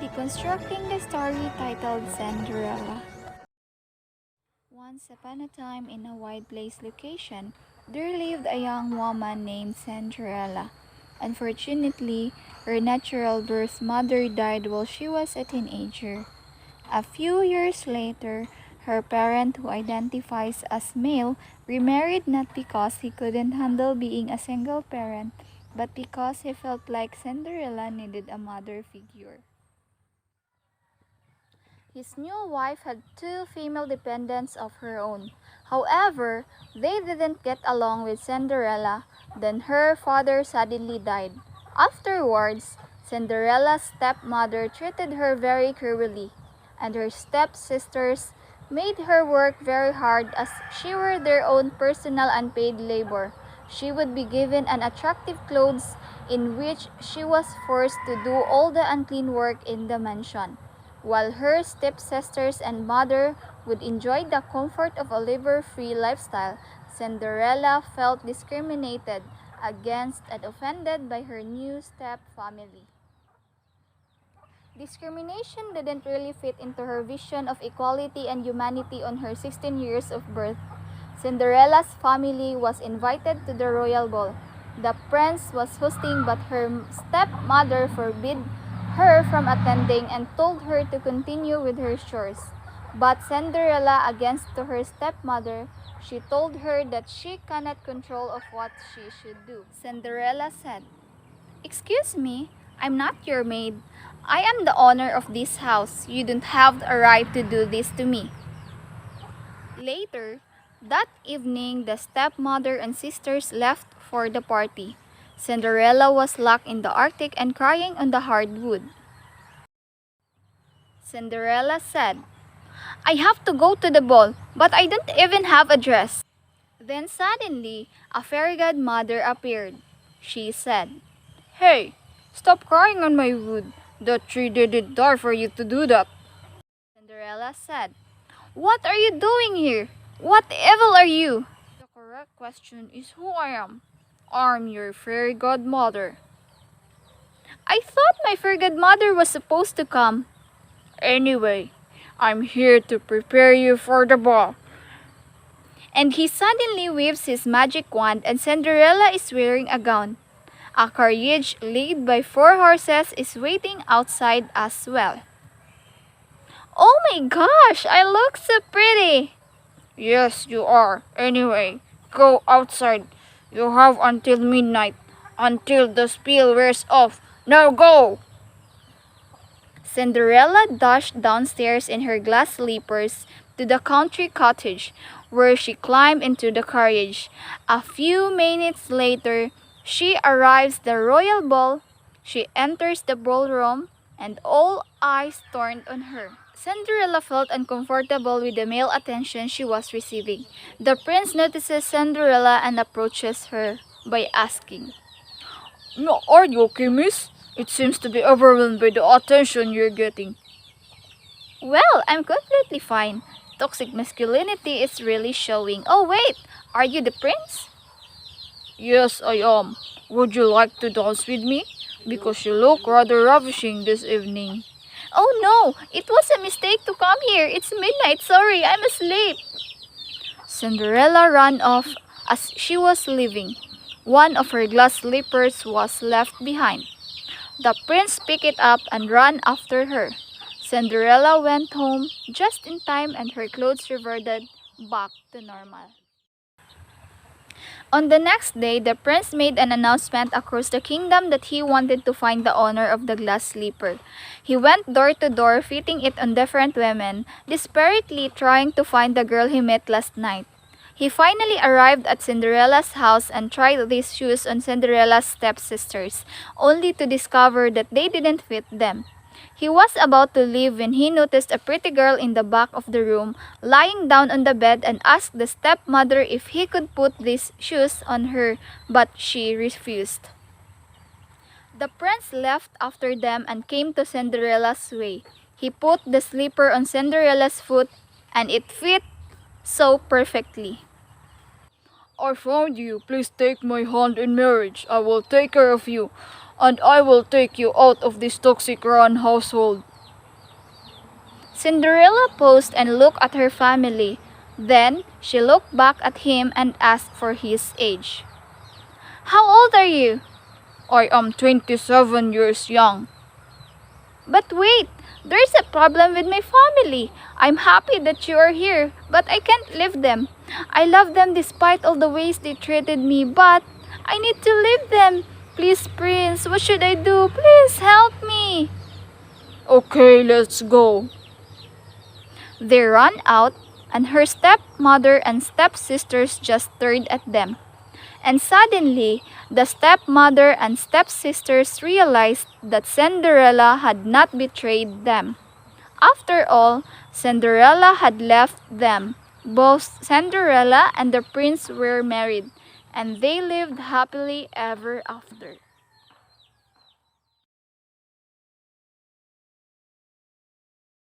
Deconstructing the story titled Cinderella. Once upon a time, in a wide place location, there lived a young woman named Cinderella. Unfortunately, her natural birth mother died while she was a teenager. A few years later, her parent, who identifies as male, remarried not because he couldn't handle being a single parent, but because he felt like Cinderella needed a mother figure. His new wife had two female dependents of her own. However, they didn't get along with Cinderella. Then her father suddenly died. Afterwards, Cinderella's stepmother treated her very cruelly, and her stepsisters made her work very hard as she were their own personal unpaid labor. She would be given unattractive clothes in which she was forced to do all the unclean work in the mansion. While her stepsisters and mother would enjoy the comfort of a labor-free lifestyle, Cinderella felt discriminated against and offended by her new step-family. Discrimination didn't really fit into her vision of equality and humanity on her 16 years of birth. Cinderella's family was invited to the royal ball. The prince was hosting, but her stepmother forbid her from attending and told her to continue with her chores. But Cinderella, against to her stepmother, she told her that she cannot control of what she should do. Cinderella said, "Excuse me, I'm not your maid. I am the owner of this house. You don't have a right to do this to me." Later, that evening, the stepmother and sisters left for the party. Cinderella was locked in the Arctic and crying on the hardwood. Cinderella said, "I have to go to the ball, but I don't even have a dress." Then suddenly, a fairy godmother appeared. She said, "Hey, stop crying on my wood. The tree didn't die for you to do that." Cinderella said, "What are you doing here? What evil are you?" The correct question is who I am. I'm your fairy godmother. I thought my fairy godmother was supposed to come. Anyway, I'm here to prepare you for the ball. And he suddenly waves his magic wand and Cinderella is wearing a gown. A carriage laid by 4 horses is waiting outside as well. Oh my gosh, I look so pretty. Yes, you are. Anyway, go outside. You have until midnight, until the spell wears off. Now go! Cinderella dashed downstairs in her glass slippers to the country cottage, where she climbed into the carriage. A few minutes later, she arrives at the royal ball. She enters the ballroom, and all eyes turned on her. Cinderella felt uncomfortable with the male attention she was receiving. The prince notices Cinderella and approaches her by asking, "No, are you okay, miss? It seems to be overwhelmed by the attention you're getting." Well, I'm completely fine. Toxic masculinity is really showing. Oh wait, are you the prince? Yes, I am. Would you like to dance with me? Because you look rather ravishing this evening. Oh no, it was a mistake to come here. It's midnight. Sorry, I'm asleep. Cinderella ran off as she was leaving. One of her glass slippers was left behind. The prince picked it up and ran after her. Cinderella went home just in time and her clothes reverted back to normal. On the next day, the prince made an announcement across the kingdom that he wanted to find the owner of the glass slipper. He went door to door, fitting it on different women, desperately trying to find the girl he met last night. He finally arrived at Cinderella's house and tried these shoes on Cinderella's stepsisters, only to discover that they didn't fit them. He was about to leave when he noticed a pretty girl in the back of the room, lying down on the bed, and asked the stepmother if he could put these shoes on her, but she refused. The prince left after them and came to Cinderella's way. He put the slipper on Cinderella's foot, and it fit so perfectly. "I found you. Please take my hand in marriage. I will take care of you, and I will take you out of this toxic run household." Cinderella paused and looked at her family. Then she looked back at him and asked for his age. "How old are you?" "I am 27 years young." "But wait, there's a problem with my family. I'm happy that you are here, but I can't leave them. I love them despite all the ways they treated me, but I need to leave them. Please, Prince, what should I do? Please help me." "Okay, let's go." They ran out, and her stepmother and stepsisters just stared at them. And suddenly, the stepmother and stepsisters realized that Cinderella had not betrayed them. After all, Cinderella had left them. Both Cinderella and the prince were married, and they lived happily ever after.